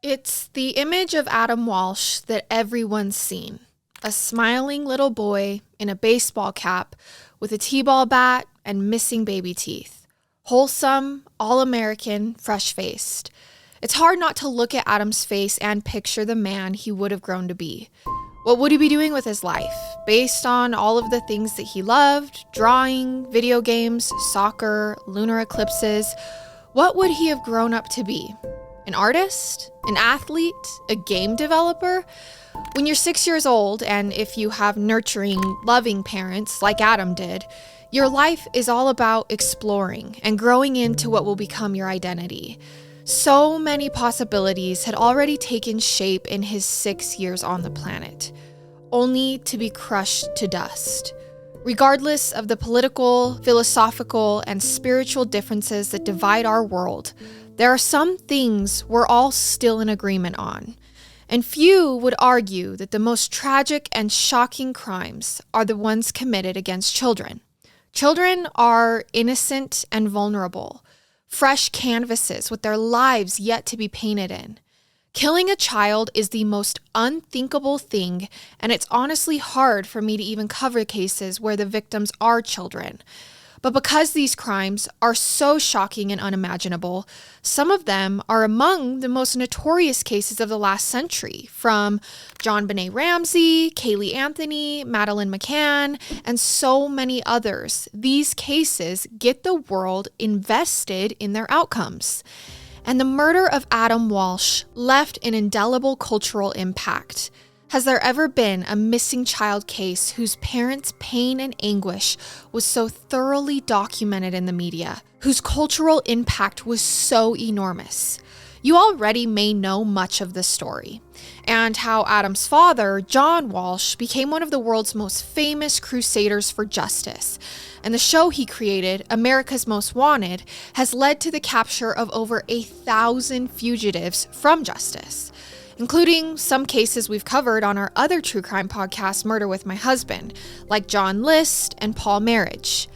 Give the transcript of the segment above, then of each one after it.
It's the image of Adam Walsh that everyone's seen. A smiling little boy in a baseball cap with a t-ball bat and missing baby teeth. Wholesome, all-American, fresh-faced. It's hard not to look at Adam's face and picture the man he would have grown to be. What would he be doing with his life? Based on all of the things that he loved, drawing, video games, soccer, lunar eclipses, what would he have grown up to be? An artist? An athlete? A game developer? When you're 6 years old, and if you have nurturing, loving parents like Adam did, your life is all about exploring and growing into what will become your identity. So many possibilities had already taken shape in his 6 years on the planet, only to be crushed to dust. Regardless of the political, philosophical, and spiritual differences that divide our world, there are some things we're all still in agreement on. And few would argue that the most tragic and shocking crimes are the ones committed against children. Children are innocent and vulnerable, fresh canvases with their lives yet to be painted in. Killing a child is the most unthinkable thing, and it's honestly hard for me to even cover cases where the victims are children. But because these crimes are so shocking and unimaginable, some of them are among the most notorious cases of the last century, from JonBenet Ramsey, Kaylee Anthony, Madeleine McCann, and so many others. These cases get the world invested in their outcomes. And the murder of Adam Walsh left an indelible cultural impact. Has there ever been a missing child case whose parents' pain and anguish was so thoroughly documented in the media, whose cultural impact was so enormous? You already may know much of the story, and how Adam's father, John Walsh, became one of the world's most famous crusaders for justice. And the show he created, America's Most Wanted, has led to the capture of over 1,000 fugitives from justice, including some cases we've covered on our other true crime podcast, Murder with My Husband, like John List and Paul Marriage.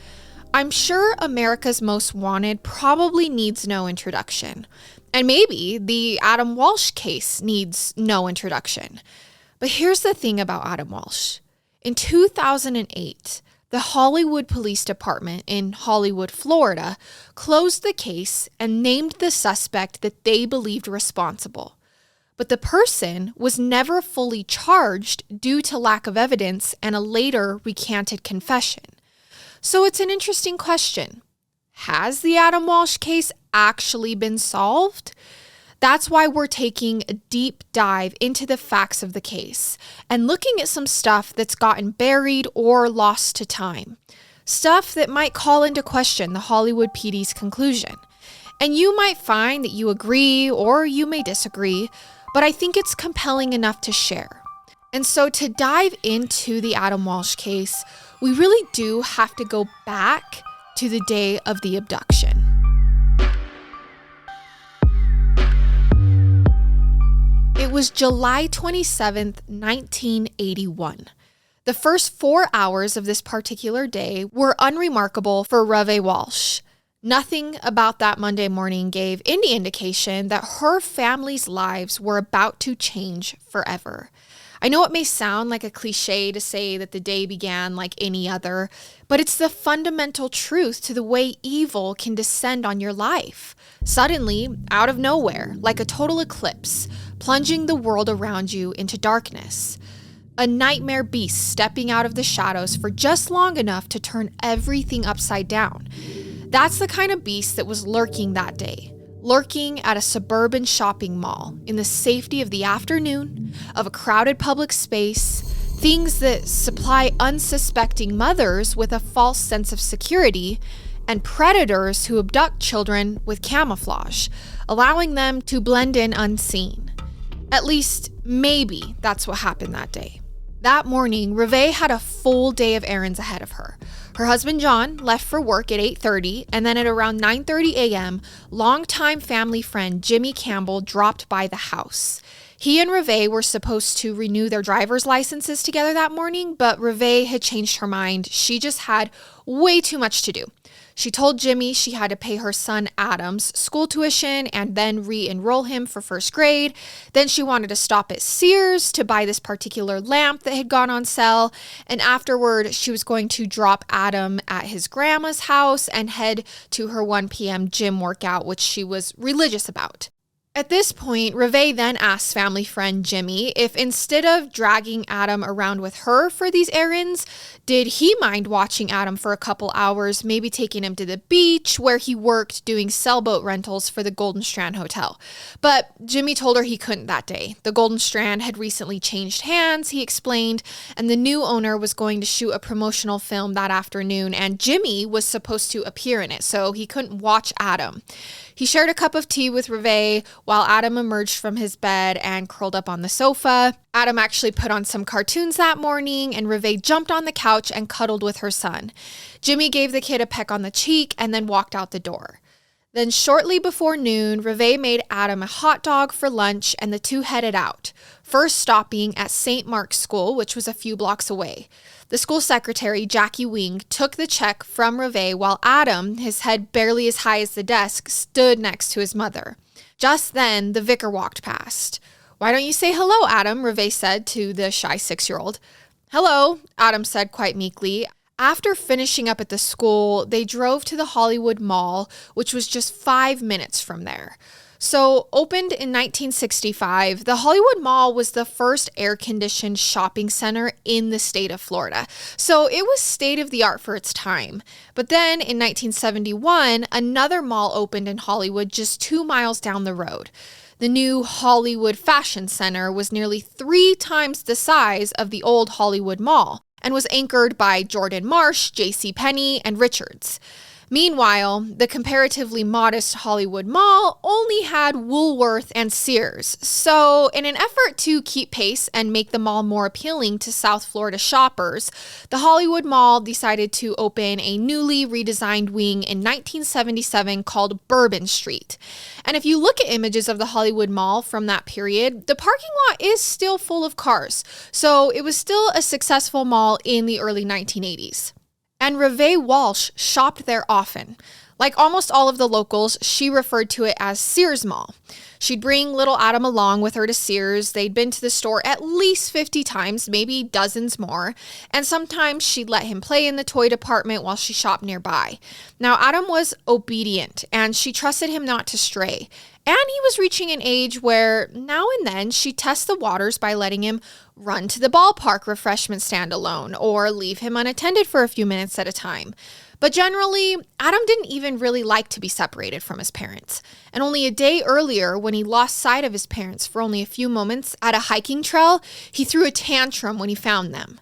I'm sure America's Most Wanted probably needs no introduction. And maybe the Adam Walsh case needs no introduction. But here's the thing about Adam Walsh. In 2008, the Hollywood Police Department in Hollywood, Florida, closed the case and named the suspect that they believed responsible. But the person was never fully charged due to lack of evidence and a later recanted confession. So it's an interesting question. Has the Adam Walsh case actually been solved? That's why we're taking a deep dive into the facts of the case and looking at some stuff that's gotten buried or lost to time. Stuff that might call into question the Hollywood PD's conclusion. And you might find that you agree or you may disagree, but I think it's compelling enough to share. And so to dive into the Adam Walsh case, we really do have to go back to the day of the abduction. It was July 27th, 1981. The first 4 hours of this particular day were unremarkable for Reve Walsh. Nothing about that Monday morning gave any indication that her family's lives were about to change forever. I know it may sound like a cliche to say that the day began like any other, but it's the fundamental truth to the way evil can descend on your life. Suddenly, out of nowhere, like a total eclipse, plunging the world around you into darkness. A nightmare beast stepping out of the shadows for just long enough to turn everything upside down. That's the kind of beast that was lurking that day. Lurking at a suburban shopping mall in the safety of the afternoon, of a crowded public space, things that supply unsuspecting mothers with a false sense of security, and predators who abduct children with camouflage, allowing them to blend in unseen. At least, maybe that's what happened that day. That morning, Reve had a full day of errands ahead of her. Her husband, John, left for work at 8:30, and then at around 9:30 a.m., longtime family friend Jimmy Campbell dropped by the house. He and Reve were supposed to renew their driver's licenses together that morning, but Reve had changed her mind. She just had way too much to do. She told Jimmy she had to pay her son Adam's school tuition and then re-enroll him for first grade. Then she wanted to stop at Sears to buy this particular lamp that had gone on sale. And afterward, she was going to drop Adam at his grandma's house and head to her 1 p.m. gym workout, which she was religious about. At this point, Reve then asked family friend Jimmy if instead of dragging Adam around with her for these errands, did he mind watching Adam for a couple hours, maybe taking him to the beach where he worked doing sailboat rentals for the Golden Strand Hotel. But Jimmy told her he couldn't that day. The Golden Strand had recently changed hands, he explained, and the new owner was going to shoot a promotional film that afternoon, and Jimmy was supposed to appear in it, so he couldn't watch Adam. He shared a cup of tea with Reve while Adam emerged from his bed and curled up on the sofa. Adam actually put on some cartoons that morning, and Reve jumped on the couch and cuddled with her son. Jimmy gave the kid a peck on the cheek and then walked out the door. Then shortly before noon, Reve made Adam a hot dog for lunch and the two headed out, first stopping at St. Mark's School, which was a few blocks away. The school secretary, Jackie Wing, took the check from Reve while Adam, his head barely as high as the desk, stood next to his mother. Just then, the vicar walked past. "Why don't you say hello, Adam?" Reve said to the shy 6-year-old. "Hello," Adam said quite meekly. After finishing up at the school, they drove to the Hollywood Mall, which was just 5 minutes from there. So, opened in 1965, the Hollywood Mall was the first air-conditioned shopping center in the state of Florida. So, it was state-of-the-art for its time. But then, in 1971, another mall opened in Hollywood just 2 miles down the road. The new Hollywood Fashion Center was nearly 3 times the size of the old Hollywood Mall and was anchored by Jordan Marsh, JCPenney, and Richards. Meanwhile, the comparatively modest Hollywood Mall only had Woolworth and Sears. So, in an effort to keep pace and make the mall more appealing to South Florida shoppers, the Hollywood Mall decided to open a newly redesigned wing in 1977 called Bourbon Street. And if you look at images of the Hollywood Mall from that period, the parking lot is still full of cars. So, it was still a successful mall in the early 1980s. And Reve Walsh shopped there often. Like almost all of the locals, she referred to it as Sears Mall. She'd bring little Adam along with her to Sears. They'd been to the store at least 50 times, maybe dozens more. And sometimes she'd let him play in the toy department while she shopped nearby. Now, Adam was obedient, and she trusted him not to stray. And he was reaching an age where now and then she'd test the waters by letting him run to the ballpark refreshment stand alone or leave him unattended for a few minutes at a time. But generally, Adam didn't even really like to be separated from his parents. And only a day earlier, when he lost sight of his parents for only a few moments at a hiking trail, he threw a tantrum when he found them.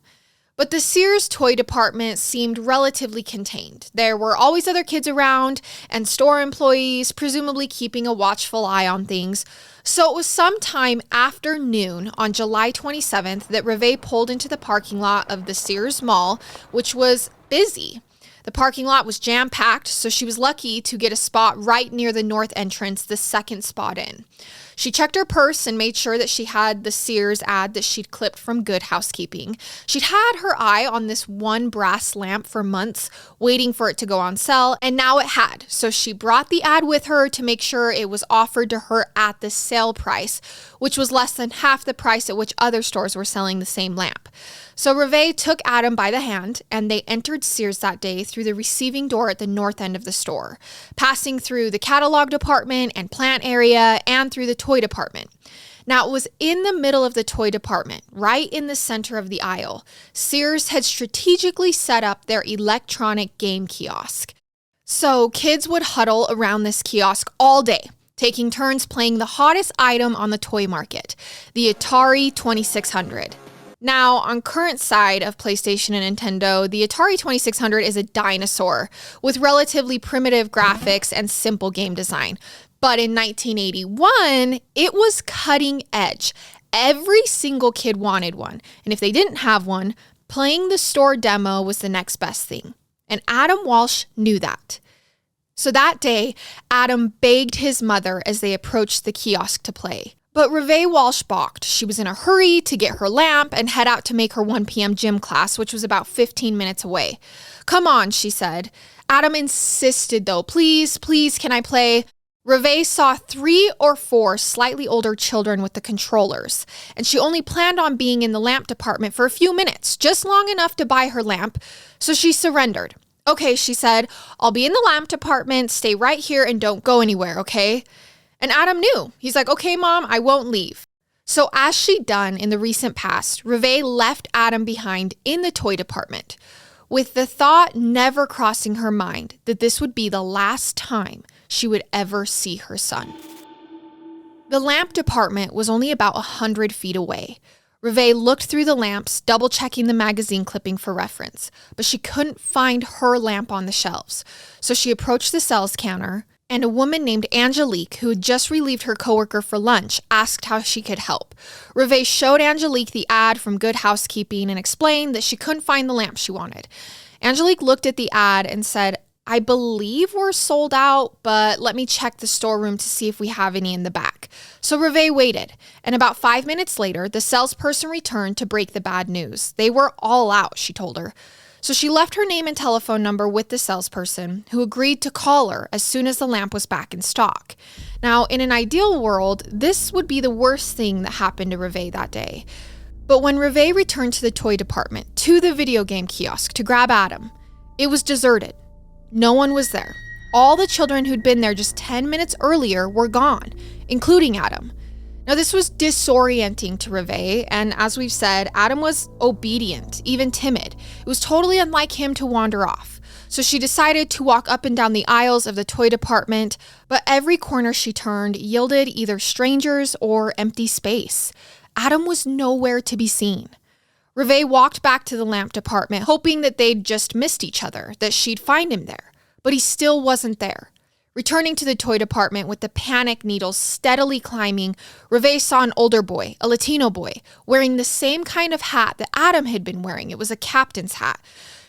But the Sears toy department seemed relatively contained. There were always other kids around and store employees, presumably keeping a watchful eye on things. So it was sometime after noon on July 27th that Reve pulled into the parking lot of the Sears Mall, which was busy. The parking lot was jam-packed, so she was lucky to get a spot right near the north entrance, the second spot in. She checked her purse and made sure that she had the Sears ad that she'd clipped from Good Housekeeping. She'd had her eye on this one brass lamp for months, waiting for it to go on sale, and now it had. So she brought the ad with her to make sure it was offered to her at the sale price, which was less than half the price at which other stores were selling the same lamp. So Reve took Adam by the hand, and they entered Sears that day through the receiving door at the north end of the store, passing through the catalog department and plant area and through the toy department. Now, it was in the middle of the toy department, right in the center of the aisle. Sears had strategically set up their electronic game kiosk. So kids would huddle around this kiosk all day, taking turns playing the hottest item on the toy market, the Atari 2600. Now, on current side of PlayStation and Nintendo, the Atari 2600 is a dinosaur with relatively primitive graphics and simple game design. But in 1981, it was cutting edge. Every single kid wanted one. And if they didn't have one, playing the store demo was the next best thing. And Adam Walsh knew that. So that day, Adam begged his mother as they approached the kiosk to play. But Reve Walsh balked. She was in a hurry to get her lamp and head out to make her 1 p.m. gym class, which was about 15 minutes away. "Come on," she said. Adam insisted though, please, can I play? Reve saw 3 or 4 slightly older children with the controllers, and she only planned on being in the lamp department for a few minutes, just long enough to buy her lamp, so she surrendered. Okay, she said, I'll be in the lamp department, stay right here and don't go anywhere, okay? And Adam knew. He's like, okay, Mom, I won't leave. So as she'd done in the recent past, Reve left Adam behind in the toy department, with the thought never crossing her mind that this would be the last time she would ever see her son. The lamp department was only about 100 feet away. Reve looked through the lamps, double-checking the magazine clipping for reference, but she couldn't find her lamp on the shelves. So she approached the sales counter, and a woman named Angelique, who had just relieved her coworker for lunch, asked how she could help. Reve showed Angelique the ad from Good Housekeeping and explained that she couldn't find the lamp she wanted. Angelique looked at the ad and said, I believe we're sold out, but let me check the storeroom to see if we have any in the back. So Reve waited, and about 5 minutes later, the salesperson returned to break the bad news. They were all out, she told her. So she left her name and telephone number with the salesperson, who agreed to call her as soon as the lamp was back in stock. Now, in an ideal world, this would be the worst thing that happened to Reve that day. But when Reve returned to the toy department, to the video game kiosk to grab Adam, it was deserted. No one was there. All the children who'd been there just 10 minutes earlier were gone, including Adam. Now, this was disorienting to Reve, and as we've said, Adam was obedient, even timid. It was totally unlike him to wander off. So she decided to walk up and down the aisles of the toy department, but every corner she turned yielded either strangers or empty space. Adam was nowhere to be seen. Reve walked back to the lamp department, hoping that they'd just missed each other, that she'd find him there, but he still wasn't there. Returning to the toy department with the panic needles steadily climbing, Reve saw an older boy, a Latino boy, wearing the same kind of hat that Adam had been wearing. It was a captain's hat.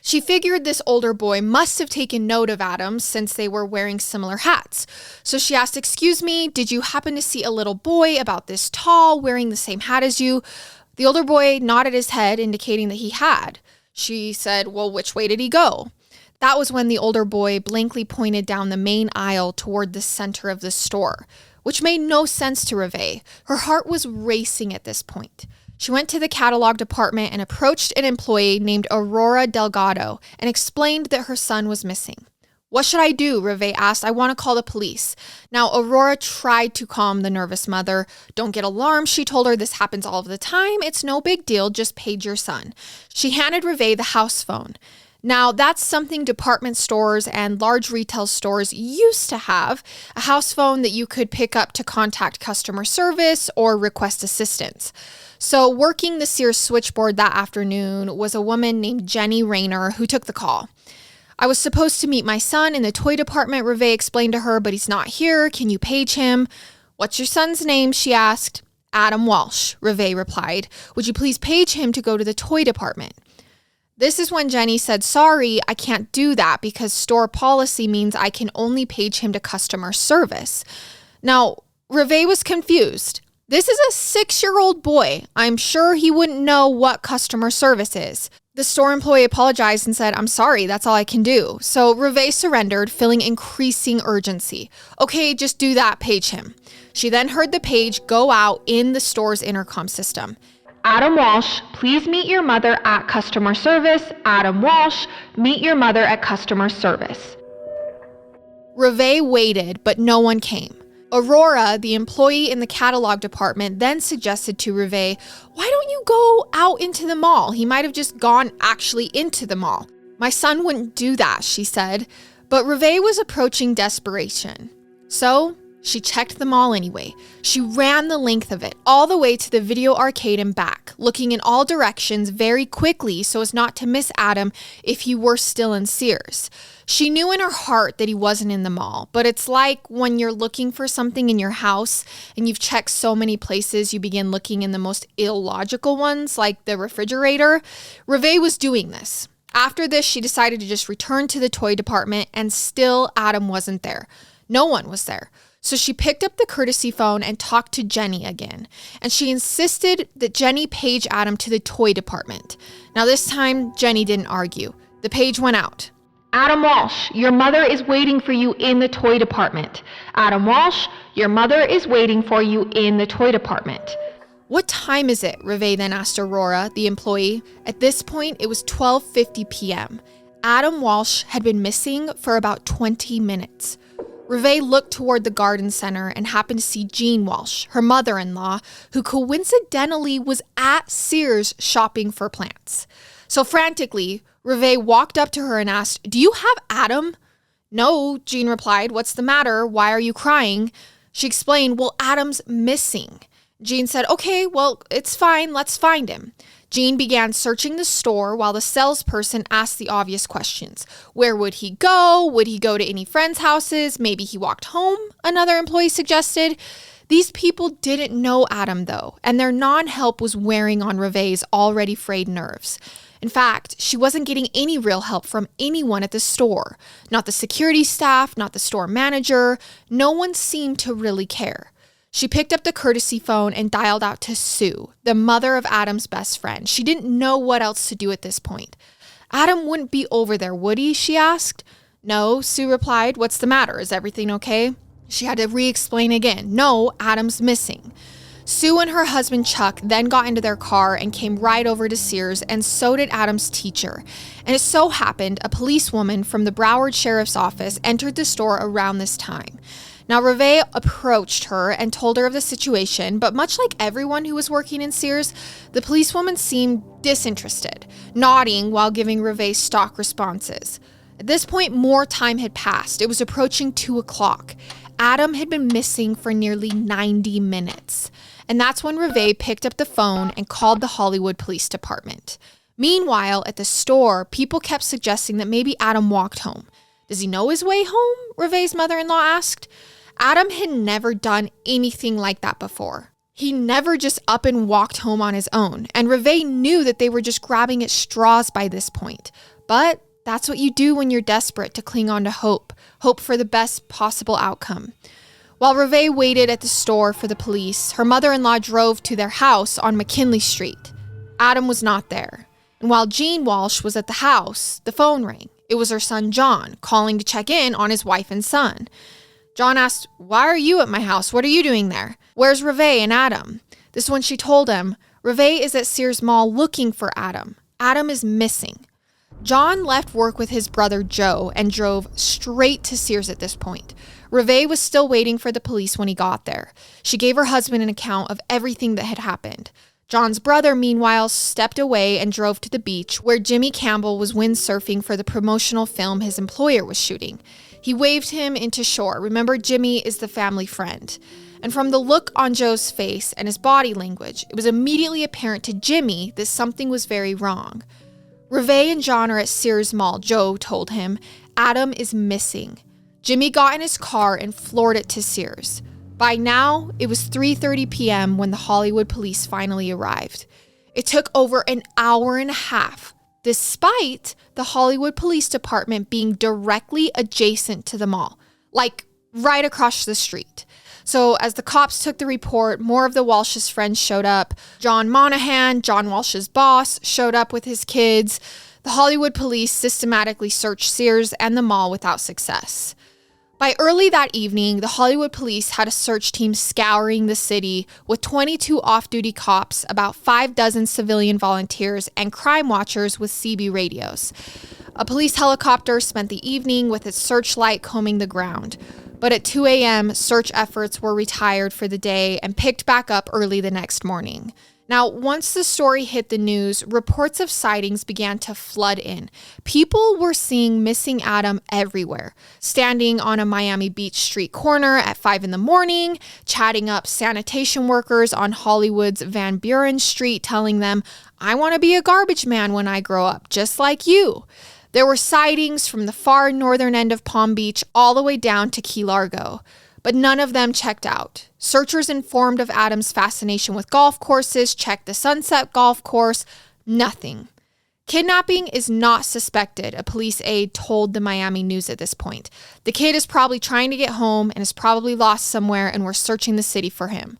She figured this older boy must have taken note of Adam since they were wearing similar hats. So she asked, excuse me, did you happen to see a little boy about this tall wearing the same hat as you? The older boy nodded his head, indicating that he had. She said, well, which way did he go? That was when the older boy blankly pointed down the main aisle toward the center of the store, which made no sense to Reve. Her heart was racing at this point. She went to the catalog department and approached an employee named Aurora Delgado and explained that her son was missing. What should I do? Reve asked. I want to call the police. Now, Aurora tried to calm the nervous mother. Don't get alarmed, she told her. This happens all of the time. It's no big deal. Just page your son. She handed Reve the house phone. Now, that's something department stores and large retail stores used to have, a house phone that you could pick up to contact customer service or request assistance. So working the Sears switchboard that afternoon was a woman named Jenny Rayner who took the call. I was supposed to meet my son in the toy department, Reve explained to her, but he's not here. Can you page him? What's your son's name? She asked. Adam Walsh, Reve replied. Would you please page him to go to the toy department? This is when Jenny said, sorry, I can't do that because store policy means I can only page him to customer service. Now, Reve was confused. This is a 6-year-old boy. I'm sure he wouldn't know what customer service is. The store employee apologized and said, I'm sorry, that's all I can do. So Reve surrendered, feeling increasing urgency. Okay, just do that, page him. She then heard the page go out in the store's intercom system. Adam Walsh, please meet your mother at customer service. Adam Walsh, meet your mother at customer service. Reve waited, but no one came. Aurora, the employee in the catalog department, then suggested to Reve, why don't you go out into the mall? He might have just gone actually into the mall. My son wouldn't do that, she said, but Reve was approaching desperation. So she checked the mall anyway. She ran the length of it, all the way to the video arcade and back, looking in all directions very quickly so as not to miss Adam if he were still in Sears. She knew in her heart that he wasn't in the mall, but it's like when you're looking for something in your house and you've checked so many places, you begin looking in the most illogical ones, like the refrigerator. Reve was doing this. After this, she decided to just return to the toy department, and still Adam wasn't there. No one was there. So she picked up the courtesy phone and talked to Jenny again. And she insisted that Jenny page Adam to the toy department. Now this time, Jenny didn't argue. The page went out. Adam Walsh, your mother is waiting for you in the toy department. Adam Walsh, your mother is waiting for you in the toy department. What time is it? Reve then asked Aurora, the employee. At this point, it was 12:50 p.m. Adam Walsh had been missing for about 20 minutes. Reve looked toward the garden center and happened to see Jean Walsh, her mother-in-law, who coincidentally was at Sears shopping for plants. So frantically, Reve walked up to her and asked, "Do you have Adam?" "No," Jean replied. "What's the matter? Why are you crying?" She explained, "Well, Adam's missing." Jean said, "Okay, well, it's fine. Let's find him." Jean began searching the store while the salesperson asked the obvious questions. Where would he go? Would he go to any friends' houses? Maybe he walked home, another employee suggested. These people didn't know Adam, though, and their non-help was wearing on Reve's already frayed nerves. In fact, she wasn't getting any real help from anyone at the store. Not the security staff, not the store manager. No one seemed to really care. She picked up the courtesy phone and dialed out to Sue, the mother of Adam's best friend. She didn't know what else to do at this point. "Adam wouldn't be over there, would he?" she asked. "No," Sue replied. "What's the matter? Is everything okay?" She had to re-explain again. "No, Adam's missing." Sue and her husband Chuck then got into their car and came right over to Sears, and so did Adam's teacher. And it so happened a policewoman from the Broward Sheriff's Office entered the store around this time. Now, Reve approached her and told her of the situation, but much like everyone who was working in Sears, the policewoman seemed disinterested, nodding while giving Reve stock responses. At this point, more time had passed. It was approaching 2 o'clock. Adam had been missing for nearly 90 minutes. And that's when Reve picked up the phone and called the Hollywood Police Department. Meanwhile, at the store, people kept suggesting that maybe Adam walked home. "Does he know his way home?" Reve's mother-in-law asked. Adam had never done anything like that before. He never just up and walked home on his own, and Reve knew that they were just grabbing at straws by this point. But that's what you do when you're desperate to cling on to hope for the best possible outcome. While Reve waited at the store for the police, her mother-in-law drove to their house on McKinley Street. Adam was not there. And while Jean Walsh was at the house, the phone rang. It was her son John, calling to check in on his wife and son. John asked, "Why are you at my house? What are you doing there? Where's Reve and Adam?" This is when she told him, "Reve is at Sears Mall looking for Adam. Adam is missing." John left work with his brother Joe and drove straight to Sears at this point. Reve was still waiting for the police when he got there. She gave her husband an account of everything that had happened. John's brother, meanwhile, stepped away and drove to the beach where Jimmy Campbell was windsurfing for the promotional film his employer was shooting. He waved him into shore. Remember, Jimmy is the family friend. And from the look on Joe's face and his body language, it was immediately apparent to Jimmy that something was very wrong. "Reve and John are at Sears Mall," Joe told him. "Adam is missing." Jimmy got in his car and floored it to Sears. By now, it was 3:30 p.m. when the Hollywood police finally arrived. It took over an hour and a half, despite the Hollywood Police Department being directly adjacent to the mall, like right across the street. So as the cops took the report, more of the Walsh's friends showed up. John Monahan, John Walsh's boss, showed up with his kids. The Hollywood police systematically searched Sears and the mall without success. By early that evening, the Hollywood police had a search team scouring the city with 22 off-duty cops, about 6 civilian volunteers, and crime watchers with CB radios. A police helicopter spent the evening with its searchlight combing the ground. But at 2 a.m., search efforts were retired for the day and picked back up early the next morning. Now, once the story hit the news, reports of sightings began to flood in. People were seeing missing Adam everywhere, standing on a Miami Beach street corner at 5 a.m, chatting up sanitation workers on Hollywood's Van Buren Street, telling them, "I want to be a garbage man when I grow up, just like you." There were sightings from the far northern end of Palm Beach all the way down to Key Largo, but none of them checked out. Searchers informed of Adam's fascination with golf courses checked the Sunset Golf Course. Nothing. Kidnapping is not suspected, a police aide told the Miami News at this point. The kid is probably trying to get home and is probably lost somewhere, and we're searching the city for him.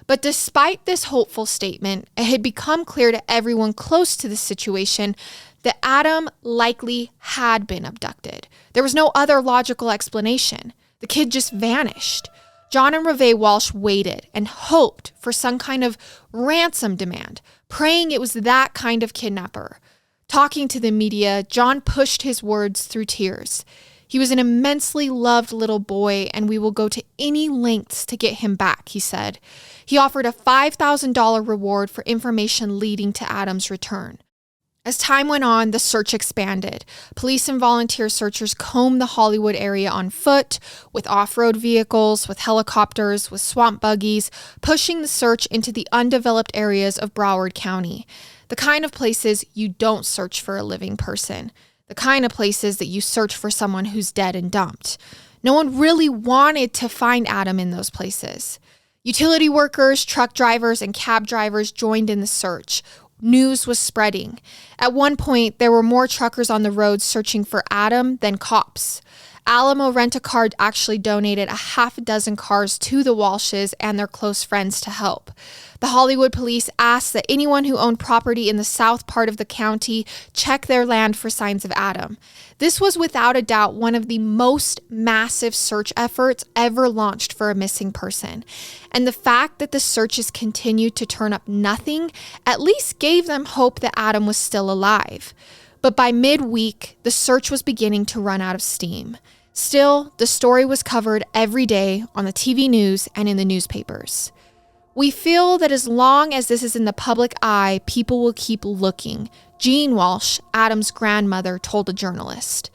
But despite this hopeful statement, it had become clear to everyone close to the situation that Adam likely had been abducted. There was no other logical explanation. The kid just vanished. John and Reve Walsh waited and hoped for some kind of ransom demand, praying it was that kind of kidnapper. Talking to the media, John pushed his words through tears. He was an immensely loved little boy, and we will go to any lengths to get him back, he said. He offered a $5,000 reward for information leading to Adam's return. As time went on, the search expanded. Police and volunteer searchers combed the Hollywood area on foot, with off-road vehicles, with helicopters, with swamp buggies, pushing the search into the undeveloped areas of Broward County. The kind of places you don't search for a living person. The kind of places that you search for someone who's dead and dumped. No one really wanted to find Adam in those places. Utility workers, truck drivers, and cab drivers joined in the search. News was spreading. At one point, there were more truckers on the road searching for Adam than cops. Alamo Rent-A-Car actually donated a half a dozen cars to the Walshes and their close friends to help. The Hollywood police asked that anyone who owned property in the south part of the county check their land for signs of Adam. This was without a doubt one of the most massive search efforts ever launched for a missing person. And the fact that the searches continued to turn up nothing at least gave them hope that Adam was still alive. But by midweek, the search was beginning to run out of steam. Still, the story was covered every day on the TV news and in the newspapers. We feel that as long as this is in the public eye, people will keep looking, Jean Walsh, Adam's grandmother, told a journalist.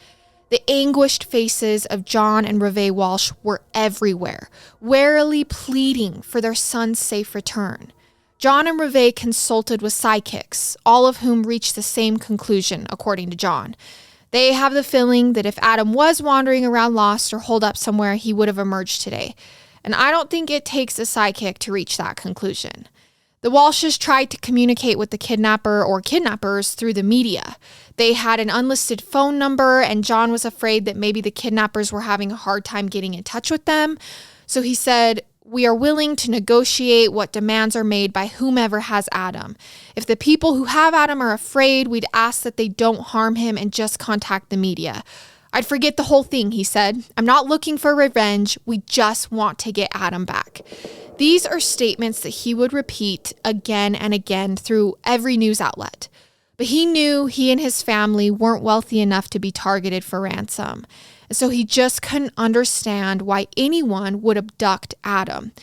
The anguished faces of John and Reve Walsh were everywhere, warily pleading for their son's safe return. John and Reve consulted with psychics, all of whom reached the same conclusion, according to John. They have the feeling that if Adam was wandering around lost or holed up somewhere, he would have emerged today. And I don't think it takes a psychic to reach that conclusion. The Walshes tried to communicate with the kidnapper or kidnappers through the media. They had an unlisted phone number, and John was afraid that maybe the kidnappers were having a hard time getting in touch with them. So he said, "We are willing to negotiate what demands are made by whomever has Adam. If the people who have Adam are afraid, we'd ask that they don't harm him and just contact the media. I'd forget the whole thing," he said. "I'm not looking for revenge. We just want to get Adam back." These are statements that he would repeat again and again through every news outlet. But he knew he and his family weren't wealthy enough to be targeted for ransom. So he just couldn't understand why anyone would abduct Adam.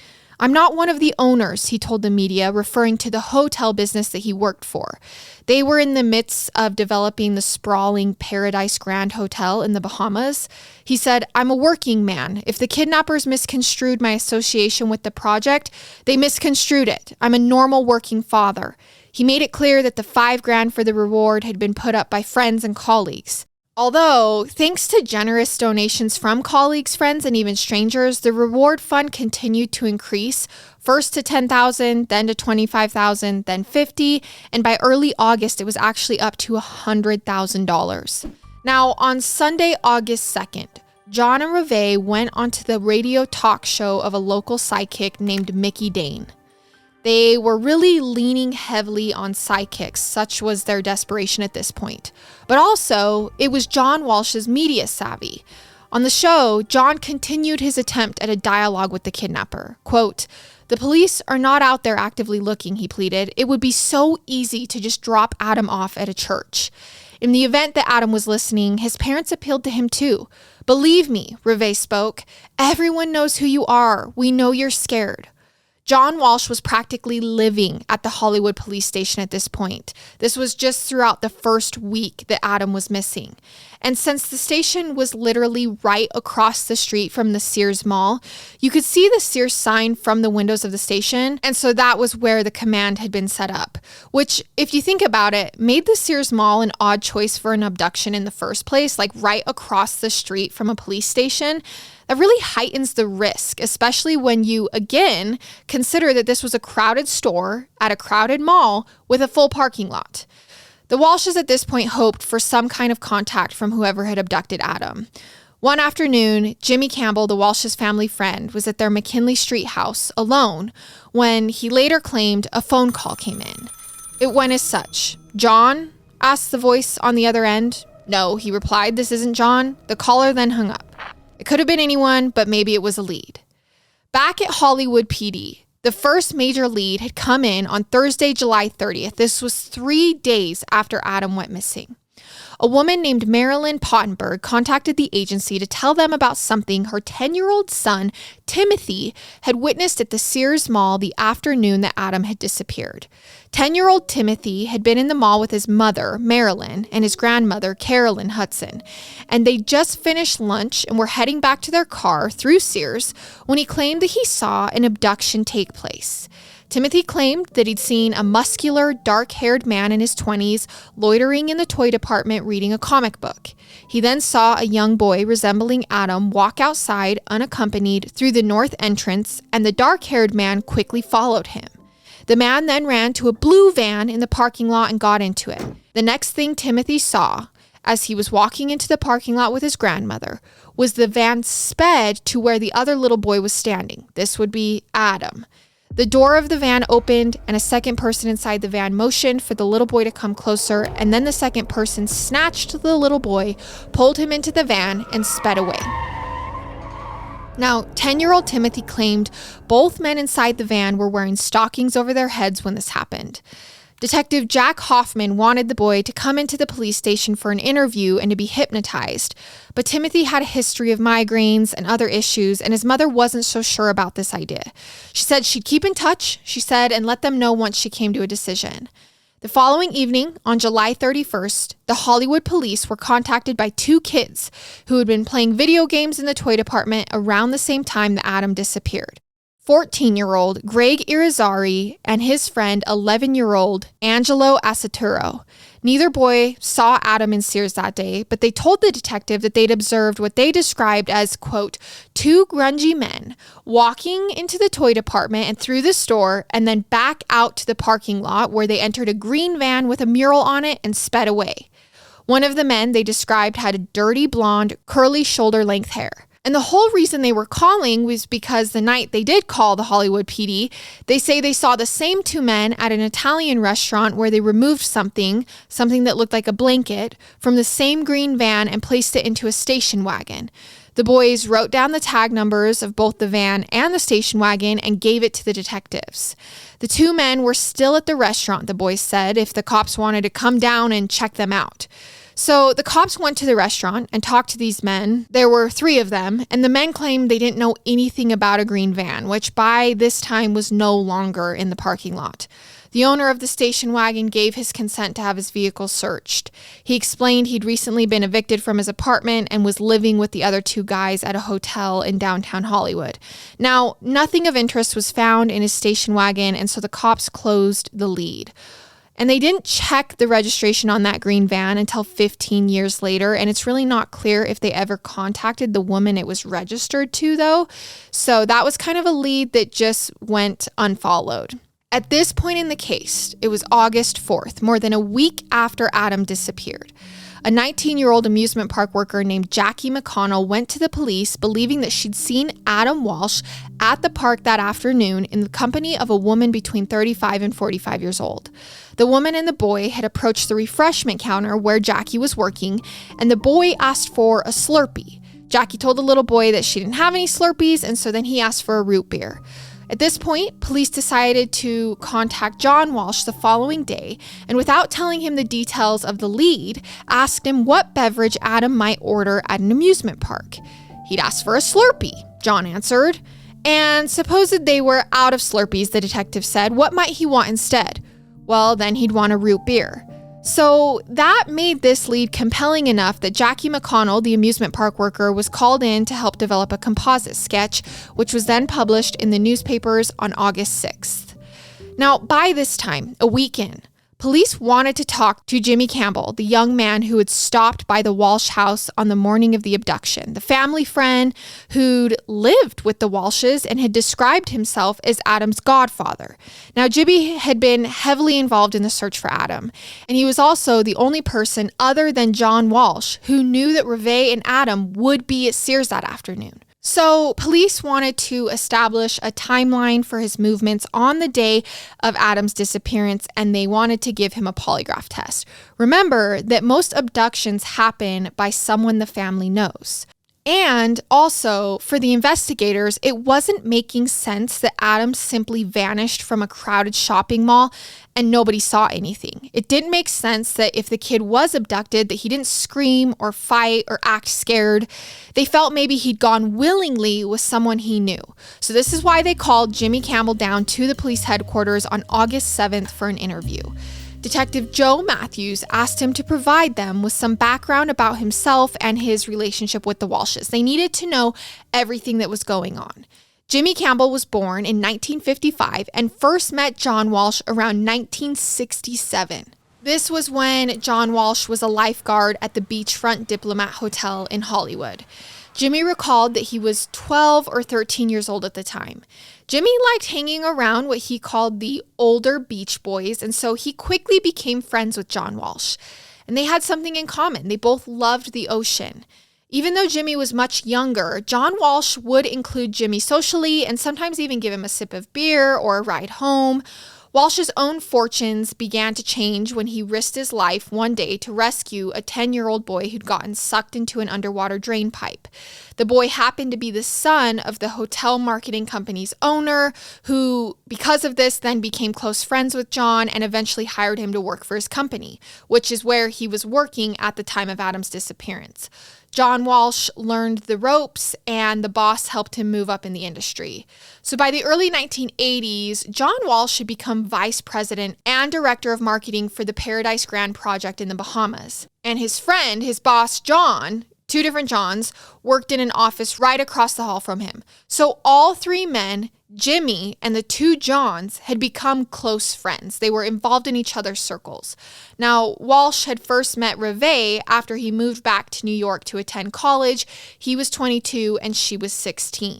"I'm not one of the owners," he told the media, referring to the hotel business that he worked for. They were in the midst of developing the sprawling Paradise Grand Hotel in the Bahamas. He said, "I'm a working man. If the kidnappers misconstrued my association with the project, they misconstrued it. I'm a normal working father." He made it clear that the $5,000 for the reward had been put up by friends and colleagues. Although, thanks to generous donations from colleagues, friends, and even strangers, the reward fund continued to increase, first to $10,000, then to $25,000, then $50,000, and by early August, it was actually up to $100,000. Now, on Sunday, August 2nd, John and Reve went onto the radio talk show of a local psychic named Mickey Dane. They were really leaning heavily on psychics, such was their desperation at this point. But also, it was John Walsh's media savvy. On the show, John continued his attempt at a dialogue with the kidnapper. Quote, "The police are not out there actively looking," he pleaded. "It would be so easy to just drop Adam off at a church." In the event that Adam was listening, his parents appealed to him too. "Believe me," Reve spoke, "everyone knows who you are. We know you're scared." John Walsh was practically living at the Hollywood police station at this point. This was just throughout the first week that Adam was missing. And since the station was literally right across the street from the Sears Mall, you could see the Sears sign from the windows of the station. And so that was where the command had been set up, which, if you think about it, made the Sears Mall an odd choice for an abduction in the first place, like right across the street from a police station. That really heightens the risk, especially when you, again, consider that this was a crowded store at a crowded mall with a full parking lot. The Walshes at this point hoped for some kind of contact from whoever had abducted Adam. One afternoon, Jimmy Campbell, the Walsh's family friend, was at their McKinley Street house alone when he later claimed a phone call came in. It went as such: "John, asked the voice on the other end. No, he replied, this isn't John. The caller then hung up. It could have been anyone, but maybe it was a lead. Back at Hollywood PD, the first major lead had come in on Thursday, July 30th. This was 3 days after Adam went missing. A woman named Marilyn Pottenberg contacted the agency to tell them about something her 10-year-old son, Timothy, had witnessed at the Sears Mall the afternoon that Adam had disappeared. 10-year-old Timothy had been in the mall with his mother, Marilyn, and his grandmother, Carolyn Hudson, and they just finished lunch and were heading back to their car through Sears when he claimed that he saw an abduction take place. Timothy claimed that he'd seen a muscular, dark-haired man in his 20s loitering in the toy department reading a comic book. He then saw a young boy resembling Adam walk outside unaccompanied through the north entrance, and the dark-haired man quickly followed him. The man then ran to a blue van in the parking lot and got into it. The next thing Timothy saw, as he was walking into the parking lot with his grandmother, was the van sped to where the other little boy was standing. This would be Adam. The door of the van opened and a second person inside the van motioned for the little boy to come closer, and then the second person snatched the little boy, pulled him into the van, and sped away. Now, 10-year-old Timothy claimed both men inside the van were wearing stockings over their heads when this happened. Detective Jack Hoffman wanted the boy to come into the police station for an interview and to be hypnotized, but Timothy had a history of migraines and other issues, and his mother wasn't so sure about this idea. She said she'd keep in touch, she said, and let them know once she came to a decision. The following evening, on July 31st, the Hollywood police were contacted by 2 kids who had been playing video games in the toy department around the same time that Adam disappeared. 14-year-old Greg Irizarry and his friend 11-year-old Angelo Asaturo. Neither boy saw Adam in Sears that day, but they told the detective that they'd observed what they described as, quote, 2 grungy men walking into the toy department and through the store and then back out to the parking lot where they entered a green van with a mural on it and sped away. One of the men they described had a dirty blonde, curly shoulder-length hair. And the whole reason they were calling was because the night they did call the Hollywood PD, they say they saw the same 2 men at an Italian restaurant where they removed something that looked like a blanket, from the same green van and placed it into a station wagon. The boys wrote down the tag numbers of both the van and the station wagon and gave it to the detectives. The 2 men were still at the restaurant, the boys said, if the cops wanted to come down and check them out. So the cops went to the restaurant and talked to these men. There were 3 of them, and the men claimed they didn't know anything about a green van, which by this time was no longer in the parking lot. The owner of the station wagon gave his consent to have his vehicle searched. He explained he'd recently been evicted from his apartment and was living with the other 2 guys at a hotel in downtown Hollywood. Now, nothing of interest was found in his station wagon, and so the cops closed the lead. And they didn't check the registration on that green van until 15 years later, and it's really not clear if they ever contacted the woman it was registered to, though. So that was kind of a lead that just went unfollowed. At this point in the case, it was August 4th, more than a week after Adam disappeared. A 19-year-old amusement park worker named Jackie McConnell went to the police believing that she'd seen Adam Walsh at the park that afternoon in the company of a woman between 35 and 45 years old. The woman and the boy had approached the refreshment counter where Jackie was working, and the boy asked for a Slurpee. Jackie told the little boy that she didn't have any Slurpees, and so then he asked for a root beer. At this point, police decided to contact John Walsh the following day, and without telling him the details of the lead, asked him what beverage Adam might order at an amusement park. He'd asked for a Slurpee, John answered, and supposed they were out of Slurpees, the detective said. What might he want instead? Well, then he'd want a root beer. So that made this lead compelling enough that Jackie McConnell, the amusement park worker, was called in to help develop a composite sketch, which was then published in the newspapers on August 6th. Now, by this time, a week in, police wanted to talk to Jimmy Campbell, the young man who had stopped by the Walsh house on the morning of the abduction, the family friend who'd lived with the Walshes and had described himself as Adam's godfather. Now, Jimmy had been heavily involved in the search for Adam, and he was also the only person other than John Walsh who knew that Reve and Adam would be at Sears that afternoon. So police wanted to establish a timeline for his movements on the day of Adam's disappearance, and they wanted to give him a polygraph test. Remember that most abductions happen by someone the family knows. And also, for the investigators, it wasn't making sense that Adam simply vanished from a crowded shopping mall and nobody saw anything. It didn't make sense that if the kid was abducted, that he didn't scream or fight or act scared. They felt maybe he'd gone willingly with someone he knew. So this is why they called Jimmy Campbell down to the police headquarters on August 7th for an interview. Detective Joe Matthews asked him to provide them with some background about himself and his relationship with the Walshes. They needed to know everything that was going on. Jimmy Campbell was born in 1955 and first met John Walsh around 1967. This was when John Walsh was a lifeguard at the Beachfront Diplomat Hotel in Hollywood. Jimmy recalled that he was 12 or 13 years old at the time. Jimmy liked hanging around what he called the older beach boys, and so he quickly became friends with John Walsh. And they had something in common. They both loved the ocean. Even though Jimmy was much younger, John Walsh would include Jimmy socially and sometimes even give him a sip of beer or a ride home. Walsh's own fortunes began to change when he risked his life one day to rescue a 10-year-old boy who'd gotten sucked into an underwater drain pipe. The boy happened to be the son of the hotel marketing company's owner, who, because of this, then became close friends with John and eventually hired him to work for his company, which is where he was working at the time of Adam's disappearance. John Walsh learned the ropes, and the boss helped him move up in the industry. So by the early 1980s, John Walsh had become vice president and director of marketing for the Paradise Grand project in the Bahamas. And his friend, his boss, John, two different Johns, worked in an office right across the hall from him. So all three men, Jimmy and the two Johns, had become close friends. They were involved in each other's circles. Now, Walsh had first met Reve after he moved back to New York to attend college. He was 22 and she was 16.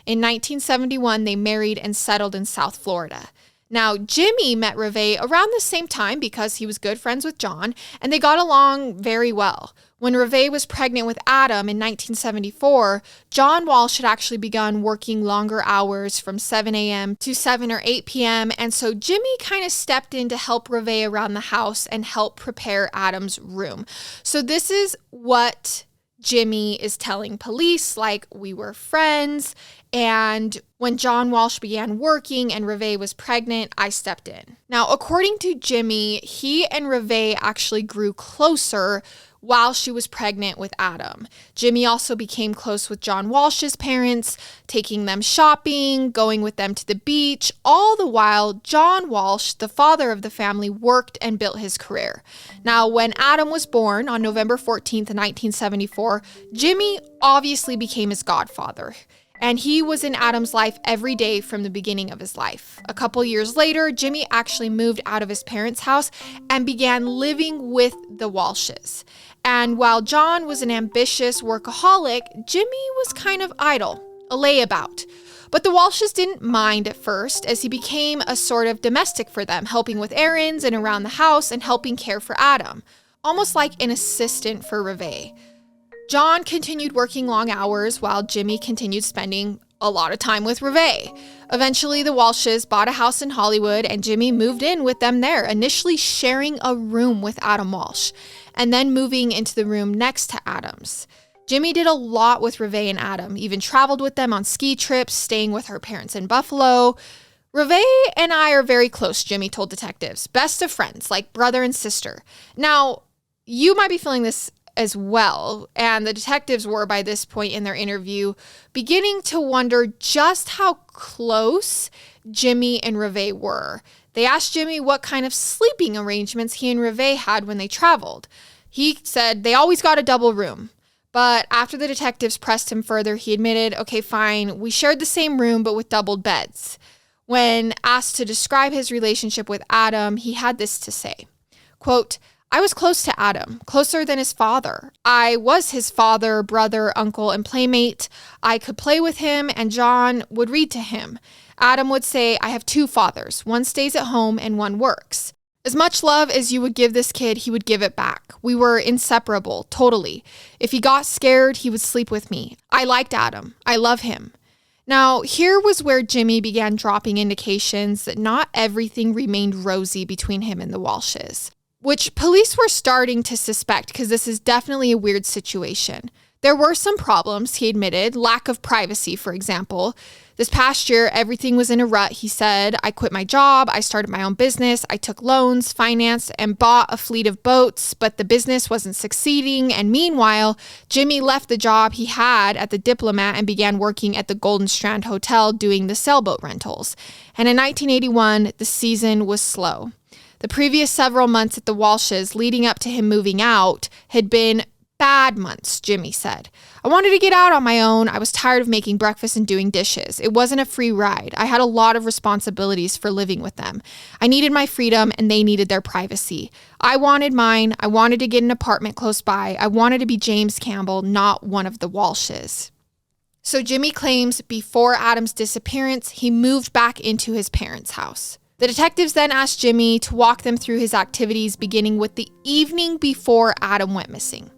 In 1971, they married and settled in South Florida. Now, Jimmy met Reve around the same time because he was good friends with John, and they got along very well. When Reve was pregnant with Adam in 1974, John Walsh had actually begun working longer hours from 7 a.m. to 7 or 8 p.m., and so Jimmy kind of stepped in to help Reve around the house and help prepare Adam's room. So this is what Jimmy is telling police, like, we were friends, and when John Walsh began working and Reve was pregnant, I stepped in. Now, according to Jimmy, he and Reve actually grew closer while she was pregnant with Adam. Jimmy also became close with John Walsh's parents, taking them shopping, going with them to the beach. All the while, John Walsh, the father of the family, worked and built his career. Now, when Adam was born on November 14th, 1974, Jimmy obviously became his godfather. And he was in Adam's life every day from the beginning of his life. A couple years later, Jimmy actually moved out of his parents' house and began living with the Walshes. And while John was an ambitious workaholic, Jimmy was kind of idle, a layabout. But the Walshes didn't mind at first, as he became a sort of domestic for them, helping with errands and around the house and helping care for Adam, almost like an assistant for Reve. John continued working long hours while Jimmy continued spending a lot of time with Reve. Eventually, the Walshes bought a house in Hollywood and Jimmy moved in with them there, initially sharing a room with Adam Walsh, and then moving into the room next to Adam's. Jimmy did a lot with Reve and Adam, even traveled with them on ski trips, staying with her parents in Buffalo. Reve and I are very close, Jimmy told detectives. Best of friends, like brother and sister. Now, you might be feeling this as well, and the detectives were, by this point in their interview, beginning to wonder just how close Jimmy and Reve were. They asked Jimmy what kind of sleeping arrangements he and Reve had when they traveled. He said they always got a double room. But after the detectives pressed him further, he admitted, okay, fine, we shared the same room, but with doubled beds. When asked to describe his relationship with Adam, he had this to say, quote, I was close to Adam, closer than his father. I was his father, brother, uncle, and playmate. I could play with him, and John would read to him. Adam would say, I have two fathers. One stays at home and one works. As much love as you would give this kid, he would give it back. We were inseparable, totally. If he got scared, he would sleep with me. I liked Adam. I love him. Now, here was where Jimmy began dropping indications that not everything remained rosy between him and the Walshes, which police were starting to suspect because this is definitely a weird situation. There were some problems, he admitted, lack of privacy, for example. This past year, everything was in a rut, he said. I quit my job, I started my own business, I took loans, financed, and bought a fleet of boats, but the business wasn't succeeding, and meanwhile, Jimmy left the job he had at the Diplomat and began working at the Golden Strand Hotel doing the sailboat rentals. And in 1981, the season was slow. The previous several months at the Walshes leading up to him moving out had been bad months, Jimmy said. I wanted to get out on my own. I was tired of making breakfast and doing dishes. It wasn't a free ride. I had a lot of responsibilities for living with them. I needed my freedom and they needed their privacy. I wanted mine. I wanted to get an apartment close by. I wanted to be James Campbell, not one of the Walshes. So Jimmy claims before Adam's disappearance, he moved back into his parents' house. The detectives then asked Jimmy to walk them through his activities beginning with the evening before Adam went missing.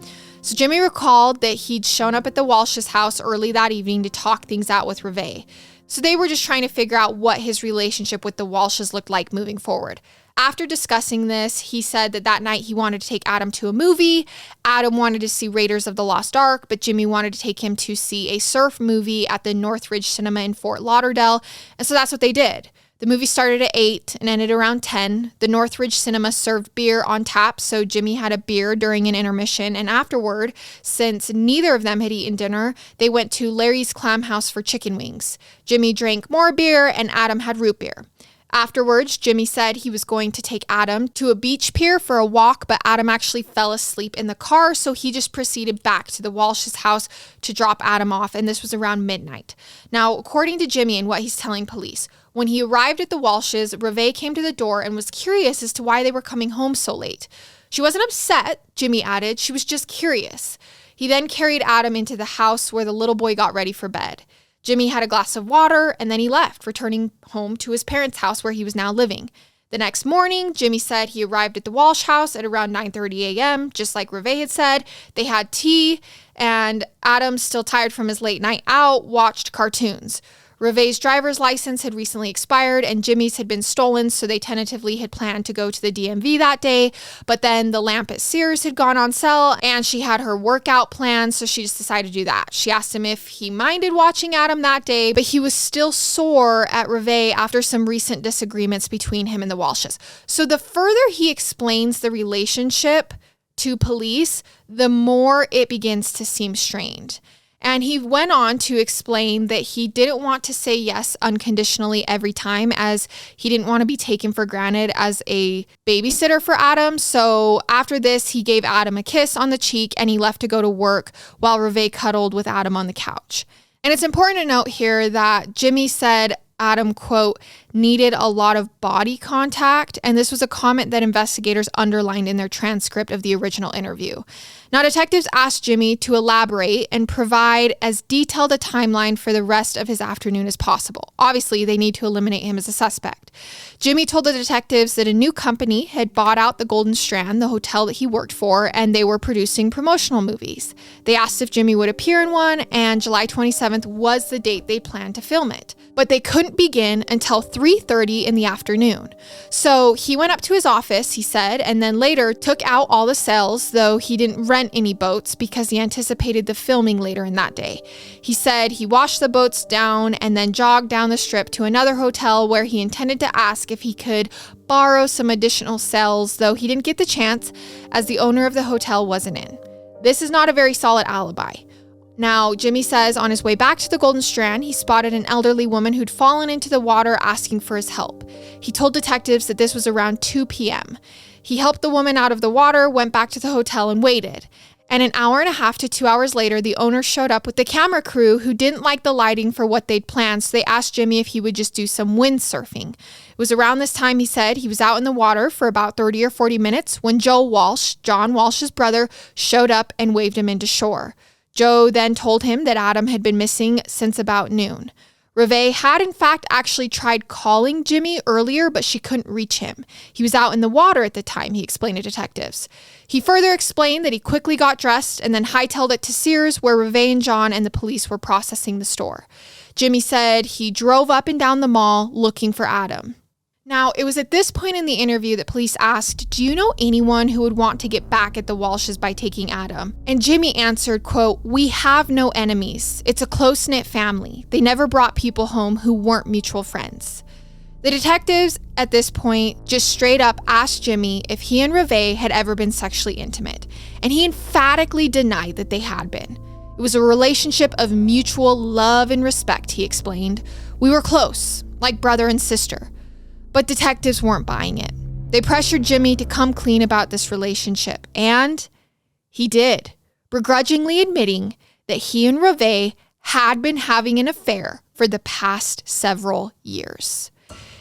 So Jimmy recalled that he'd shown up at the Walsh's house early that evening to talk things out with Reve. So they were just trying to figure out what his relationship with the Walshes looked like moving forward. After discussing this, he said that night he wanted to take Adam to a movie. Adam wanted to see Raiders of the Lost Ark, but Jimmy wanted to take him to see a surf movie at the Northridge Cinema in Fort Lauderdale. And so that's what they did. The movie started at 8 and ended around 10. The Northridge Cinema served beer on tap, so Jimmy had a beer during an intermission. And afterward, since neither of them had eaten dinner, they went to Larry's Clam House for chicken wings. Jimmy drank more beer and Adam had root beer. Afterwards, Jimmy said he was going to take Adam to a beach pier for a walk, but Adam actually fell asleep in the car, so he just proceeded back to the Walsh's house to drop Adam off, and this was around midnight. Now, according to Jimmy and what he's telling police, when he arrived at the Walshes, Reve came to the door and was curious as to why they were coming home so late. She wasn't upset, Jimmy added, she was just curious. He then carried Adam into the house where the little boy got ready for bed. Jimmy had a glass of water and then he left, returning home to his parents' house where he was now living. The next morning, Jimmy said he arrived at the Walsh house at around 9:30 a.m., just like Reve had said. They had tea, and Adam, still tired from his late night out, watched cartoons. Reve's driver's license had recently expired and Jimmy's had been stolen, so they tentatively had planned to go to the DMV that day, but then the lamp at Sears had gone on sale and she had her workout plan, so she just decided to do that. She asked him if he minded watching Adam that day, but he was still sore at Reve after some recent disagreements between him and the Walshes. So the further he explains the relationship to police, the more it begins to seem strained. And he went on to explain that he didn't want to say yes unconditionally every time, as he didn't want to be taken for granted as a babysitter for Adam. So after this, he gave Adam a kiss on the cheek and he left to go to work while Reve cuddled with Adam on the couch. And it's important to note here that Jimmy said Adam, quote, needed a lot of body contact. And this was a comment that investigators underlined in their transcript of the original interview. Now, detectives asked Jimmy to elaborate and provide as detailed a timeline for the rest of his afternoon as possible. Obviously, they need to eliminate him as a suspect. Jimmy told the detectives that a new company had bought out the Golden Strand, the hotel that he worked for, and they were producing promotional movies. They asked if Jimmy would appear in one, and July 27th was the date they planned to film it. But they couldn't begin until 3:30 in the afternoon. So he went up to his office, he said, and then later took out all the cells, though he didn't rent any boats because he anticipated the filming later in that day. He said he washed the boats down and then jogged down the strip to another hotel where he intended to ask if he could borrow some additional cells, though he didn't get the chance as the owner of the hotel wasn't in. This is not a very solid alibi. Now, Jimmy says on his way back to the Golden Strand, he spotted an elderly woman who'd fallen into the water asking for his help. He told detectives that this was around 2 p.m. He helped the woman out of the water, went back to the hotel and waited. And an hour and a half to 2 hours later, the owner showed up with the camera crew who didn't like the lighting for what they'd planned, so they asked Jimmy if he would just do some windsurfing. It was around this time, he said, he was out in the water for about 30 or 40 minutes when Joe Walsh, John Walsh's brother, showed up and waved him into shore. Joe then told him that Adam had been missing since about noon. Reve had in fact actually tried calling Jimmy earlier, but she couldn't reach him. He was out in the water at the time, he explained to detectives. He further explained that he quickly got dressed and then hightailed it to Sears, where Reve and John and the police were processing the store. Jimmy said he drove up and down the mall looking for Adam. Now, it was at this point in the interview that police asked, "Do you know anyone who would want to get back at the Walshes by taking Adam?" And Jimmy answered, quote, "We have no enemies. It's a close-knit family. They never brought people home who weren't mutual friends." The detectives at this point just straight up asked Jimmy if he and Reve had ever been sexually intimate, and he emphatically denied that they had been. It was a relationship of mutual love and respect, he explained. "We were close, like brother and sister." But detectives weren't buying it. They pressured Jimmy to come clean about this relationship, and he did, begrudgingly admitting that he and Reve had been having an affair for the past several years.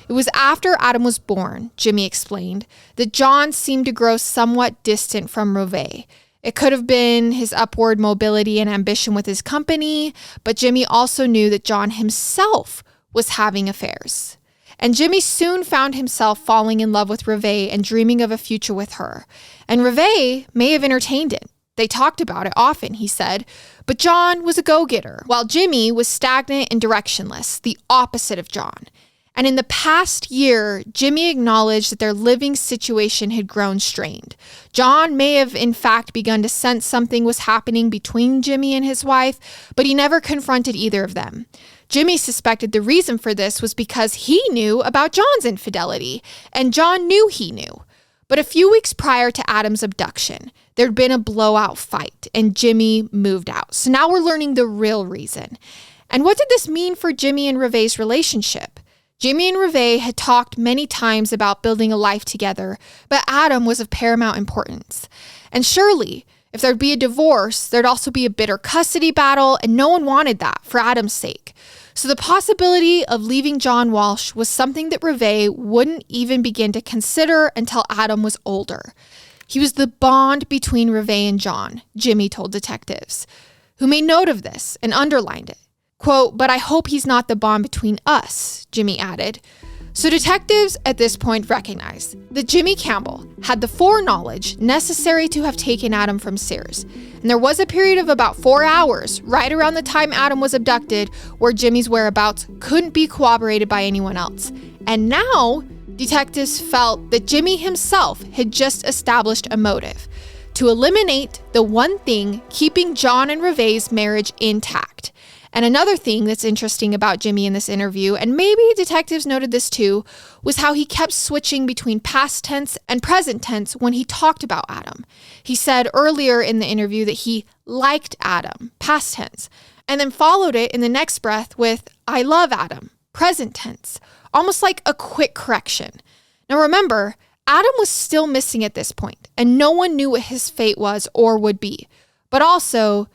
It was after Adam was born, Jimmy explained, that John seemed to grow somewhat distant from Reve. It could have been his upward mobility and ambition with his company, but Jimmy also knew that John himself was having affairs. And Jimmy soon found himself falling in love with Reve and dreaming of a future with her. And Reve may have entertained it. They talked about it often, he said. But John was a go-getter, while Jimmy was stagnant and directionless, the opposite of John. And in the past year, Jimmy acknowledged that their living situation had grown strained. John may have in fact begun to sense something was happening between Jimmy and his wife, but he never confronted either of them. Jimmy suspected the reason for this was because he knew about John's infidelity, and John knew he knew. But a few weeks prior to Adam's abduction, there'd been a blowout fight, and Jimmy moved out. So now we're learning the real reason. And what did this mean for Jimmy and Reve's relationship? Jimmy and Reve had talked many times about building a life together, but Adam was of paramount importance. And surely, if there'd be a divorce, there'd also be a bitter custody battle, and no one wanted that for Adam's sake. So the possibility of leaving John Walsh was something that Reve wouldn't even begin to consider until Adam was older. He was the bond between Reve and John, Jimmy told detectives, who made note of this and underlined it. Quote, "But I hope he's not the bond between us," Jimmy added. So detectives at this point recognized that Jimmy Campbell had the foreknowledge necessary to have taken Adam from Sears. And there was a period of about 4 hours, right around the time Adam was abducted, where Jimmy's whereabouts couldn't be corroborated by anyone else. And now, detectives felt that Jimmy himself had just established a motive to eliminate the one thing keeping John and Reve's marriage intact. And another thing that's interesting about Jimmy in this interview, and maybe detectives noted this too, was how he kept switching between past tense and present tense when he talked about Adam. He said earlier in the interview that he liked Adam, past tense, and then followed it in the next breath with, "I love Adam," present tense, almost like a quick correction. Now remember, Adam was still missing at this point, and no one knew what his fate was or would be. But also,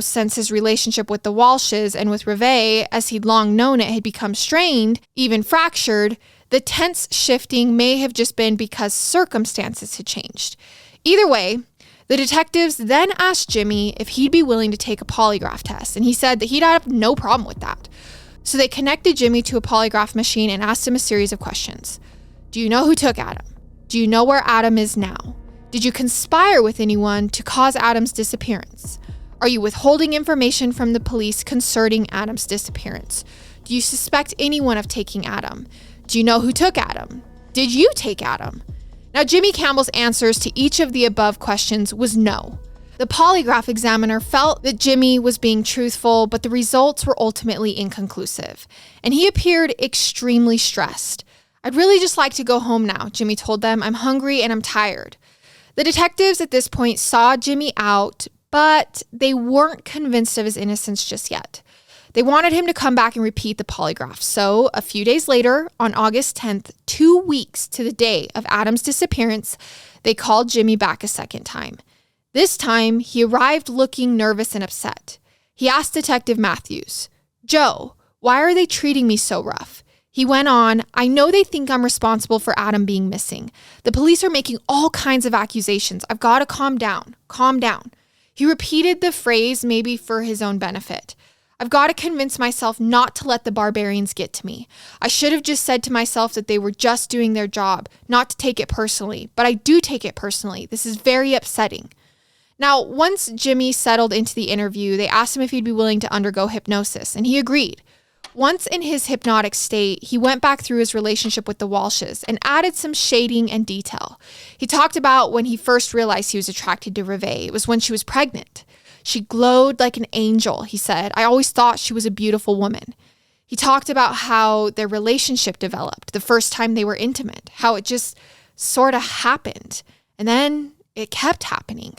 since his relationship with the Walshes and with Reve, as he'd long known it, had become strained, even fractured, the tense shifting may have just been because circumstances had changed. Either way, the detectives then asked Jimmy if he'd be willing to take a polygraph test, and he said that he'd have no problem with that. So they connected Jimmy to a polygraph machine and asked him a series of questions. Do you know who took Adam? Do you know where Adam is now? Did you conspire with anyone to cause Adam's disappearance? Are you withholding information from the police concerning Adam's disappearance? Do you suspect anyone of taking Adam? Do you know who took Adam? Did you take Adam? Now, Jimmy Campbell's answers to each of the above questions was no. The polygraph examiner felt that Jimmy was being truthful, but the results were ultimately inconclusive, and he appeared extremely stressed. "I'd really just like to go home now," Jimmy told them. "I'm hungry and I'm tired." The detectives at this point saw Jimmy out, but they weren't convinced of his innocence just yet. They wanted him to come back and repeat the polygraph. So a few days later, on August 10th, 2 weeks to the day of Adam's disappearance, they called Jimmy back a second time. This time, he arrived looking nervous and upset. He asked Detective Matthews, "Joe, why are they treating me so rough?" He went on, "I know they think I'm responsible for Adam being missing. The police are making all kinds of accusations. I've got to calm down, calm down." He repeated the phrase maybe for his own benefit. I've got to convince myself not to let the barbarians get to me. I should have just said to myself that they were just doing their job, not to take it personally. But I do take it personally. This is very upsetting. Now, once Jimmy settled into the interview, they asked him if he'd be willing to undergo hypnosis, and he agreed. Once in his hypnotic state, he went back through his relationship with the Walshes and added some shading and detail. He talked about when he first realized he was attracted to Reve. It was when she was pregnant. She glowed like an angel, he said. I always thought she was a beautiful woman. He talked about how their relationship developed the first time they were intimate, how it just sort of happened. And then it kept happening.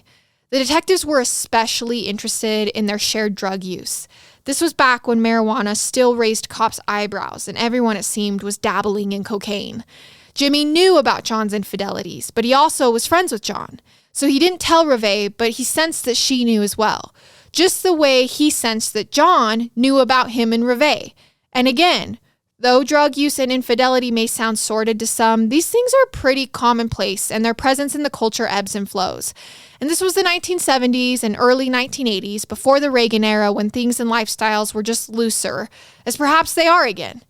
The detectives were especially interested in their shared drug use. This was back when marijuana still raised cops' eyebrows and everyone, it seemed, was dabbling in cocaine. Jimmy knew about John's infidelities, but he also was friends with John. So he didn't tell Reve, but he sensed that she knew as well. Just the way he sensed that John knew about him and Reve. And again, though drug use and infidelity may sound sordid to some, these things are pretty commonplace and their presence in the culture ebbs and flows. And this was the 1970s and early 1980s, before the Reagan era, when things and lifestyles were just looser, as perhaps they are again.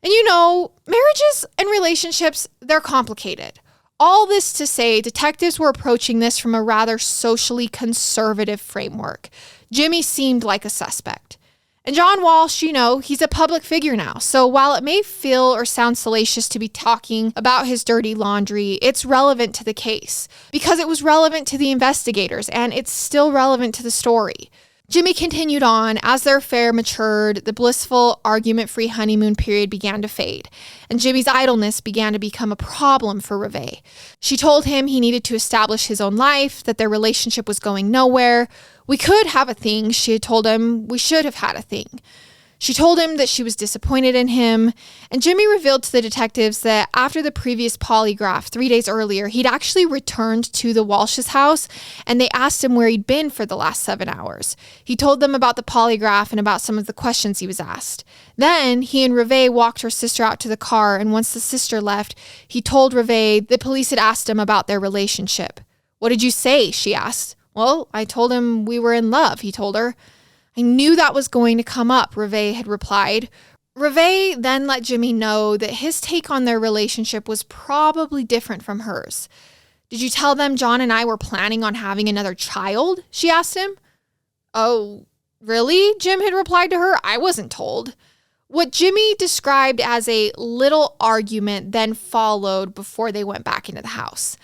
And you know, marriages and relationships, they're complicated. All this to say, detectives were approaching this from a rather socially conservative framework. Jimmy seemed like a suspect. And John Walsh, you know, he's a public figure now. So while it may feel or sound salacious to be talking about his dirty laundry, it's relevant to the case because it was relevant to the investigators and it's still relevant to the story. Jimmy continued on. As their affair matured, the blissful, argument-free honeymoon period began to fade, and Jimmy's idleness began to become a problem for Reve. She told him he needed to establish his own life, that their relationship was going nowhere. We could have a thing, she had told him. We should have had a thing. She told him that she was disappointed in him, and Jimmy revealed to the detectives that after the previous polygraph 3 days earlier, he'd actually returned to the Walsh's house, and they asked him where he'd been for the last 7 hours. He told them about the polygraph and about some of the questions he was asked. Then he and Reve walked her sister out to the car, and once the sister left, he told Reve the police had asked him about their relationship. "What did you say?" she asked. "Well, I told him we were in love," he told her. "I knew that was going to come up," Reve had replied. Reve then let Jimmy know that his take on their relationship was probably different from hers. "Did you tell them John and I were planning on having another child?" she asked him. "Oh, really?" Jim had replied to her. "I wasn't told." What Jimmy described as a little argument then followed before they went back into the house.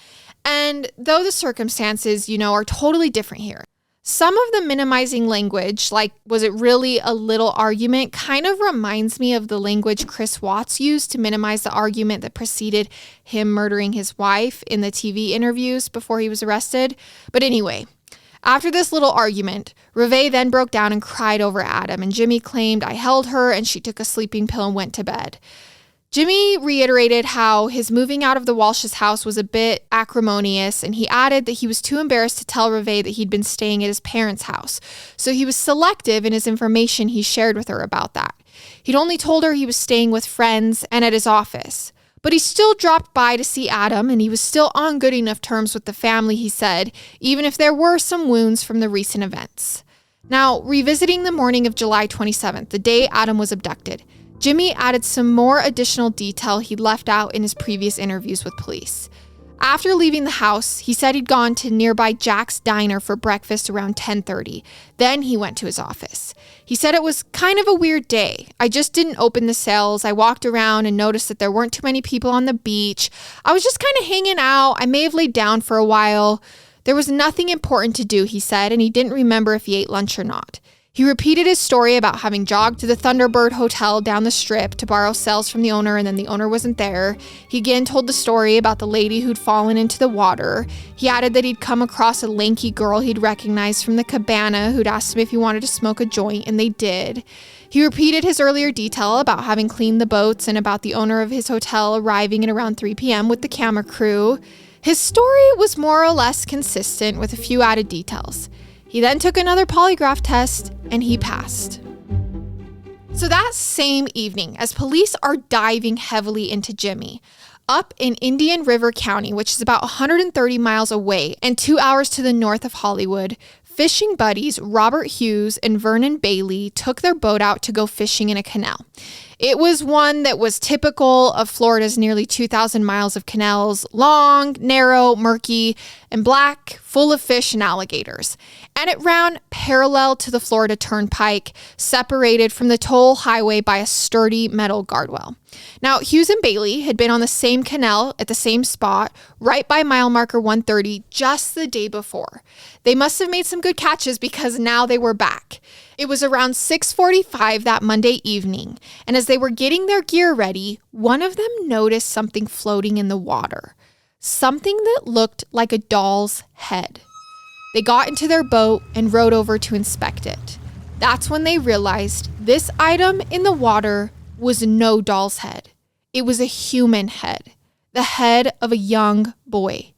And though the circumstances, you know, are totally different here, some of the minimizing language, like, was it really a little argument, kind of reminds me of the language Chris Watts used to minimize the argument that preceded him murdering his wife in the TV interviews before he was arrested. But anyway, after this little argument, Reve then broke down and cried over Adam, and Jimmy claimed, "I held her and she took a sleeping pill and went to bed." Jimmy reiterated how his moving out of the Walsh's house was a bit acrimonious, and he added that he was too embarrassed to tell Reve that he'd been staying at his parents' house. So he was selective in his information he shared with her about that. He'd only told her he was staying with friends and at his office. But he still dropped by to see Adam, and he was still on good enough terms with the family, he said, even if there were some wounds from the recent events. Now, revisiting the morning of July 27th, the day Adam was abducted, Jimmy added some more additional detail he'd left out in his previous interviews with police. After leaving the house, he said he'd gone to nearby Jack's Diner for breakfast around 10:30. Then he went to his office. He said it was kind of a weird day. "I just didn't open the cells. I walked around and noticed that there weren't too many people on the beach. I was just kind of hanging out. I may have laid down for a while. There was nothing important to do," he said, and he didn't remember if he ate lunch or not. He repeated his story about having jogged to the Thunderbird Hotel down the strip to borrow cells from the owner, and then the owner wasn't there. He again told the story about the lady who'd fallen into the water. He added that he'd come across a lanky girl he'd recognized from the cabana who'd asked him if he wanted to smoke a joint, and they did. He repeated his earlier detail about having cleaned the boats and about the owner of his hotel arriving at around 3 p.m. with the camera crew. His story was more or less consistent with a few added details. He then took another polygraph test, and he passed. So that same evening, as police are diving heavily into Jimmy, up in Indian River County, which is about 130 miles away and 2 hours to the north of Hollywood, fishing buddies Robert Hughes and Vernon Bailey took their boat out to go fishing in a canal. It was one that was typical of Florida's nearly 2,000 miles of canals, long, narrow, murky, and black, full of fish and alligators. And it ran parallel to the Florida Turnpike, separated from the toll highway by a sturdy metal guardrail. Now, Hughes and Bailey had been on the same canal at the same spot, right by mile marker 130, just the day before. They must have made some good catches because now they were back. It was around 6:45 that Monday evening, and as they were getting their gear ready, one of them noticed something floating in the water. Something that looked like a doll's head. They got into their boat and rowed over to inspect it. That's when they realized this item in the water was no doll's head. It was a human head, the head of a young boy.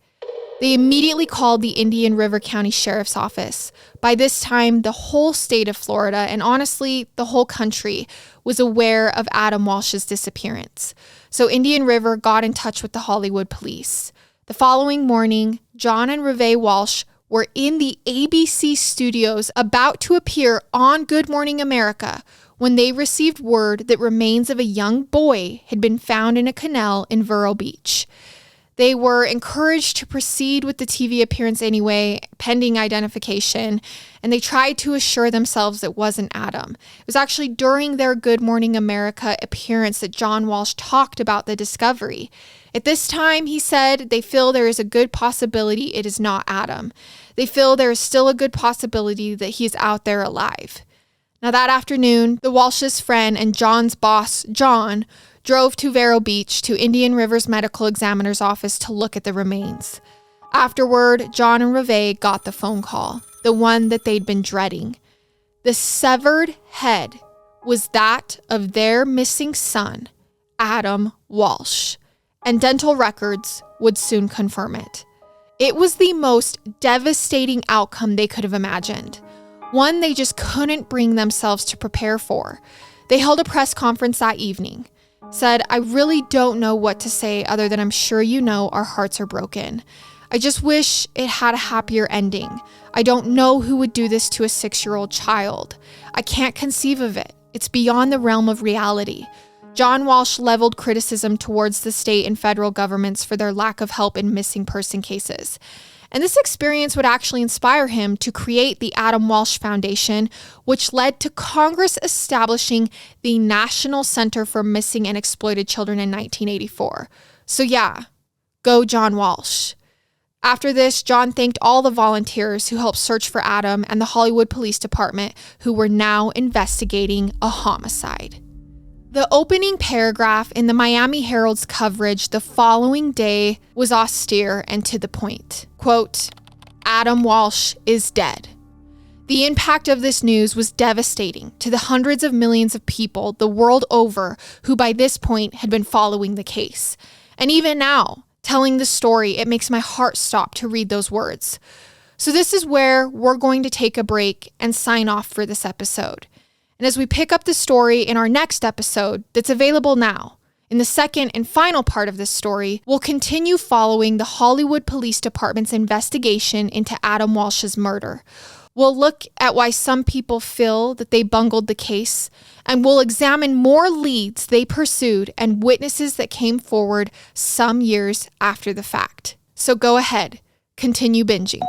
They immediately called the Indian River County Sheriff's Office. By this time, the whole state of Florida, and honestly, the whole country, was aware of Adam Walsh's disappearance. So Indian River got in touch with the Hollywood police. The following morning, John and Reve Walsh were in the ABC studios about to appear on Good Morning America when they received word that remains of a young boy had been found in a canal in Vero Beach. They were encouraged to proceed with the TV appearance anyway, pending identification, and they tried to assure themselves it wasn't Adam. It was actually during their Good Morning America appearance that John Walsh talked about the discovery. At this time, he said they feel there is a good possibility it is not Adam. They feel there is still a good possibility that he is out there alive. Now that afternoon, the Walsh's friend and John's boss, John, drove to Vero Beach to Indian River's medical examiner's office to look at the remains. Afterward, John and Reve got the phone call, the one that they'd been dreading. The severed head was that of their missing son, Adam Walsh, and dental records would soon confirm it. It was the most devastating outcome they could have imagined, one they just couldn't bring themselves to prepare for. They held a press conference that evening. Said, "I really don't know what to say other than I'm sure you know our hearts are broken. I just wish it had a happier ending. I don't know who would do this to a 6-year-old child. I can't conceive of it. It's beyond the realm of reality." John Walsh leveled criticism towards the state and federal governments for their lack of help in missing person cases. And this experience would actually inspire him to create the Adam Walsh Foundation, which led to Congress establishing the National Center for Missing and Exploited Children in 1984. So yeah, go John Walsh. After this, John thanked all the volunteers who helped search for Adam and the Hollywood Police Department, who were now investigating a homicide. The opening paragraph in the Miami Herald's coverage the following day was austere and to the point. Quote, "Adam Walsh is dead." The impact of this news was devastating to the hundreds of millions of people the world over who by this point had been following the case. And even now, telling the story, it makes my heart stop to read those words. So this is where we're going to take a break and sign off for this episode. And as we pick up the story in our next episode that's available now, in the second and final part of this story, we'll continue following the Hollywood Police Department's investigation into Adam Walsh's murder. We'll look at why some people feel that they bungled the case, and we'll examine more leads they pursued and witnesses that came forward some years after the fact. So go ahead, continue binging.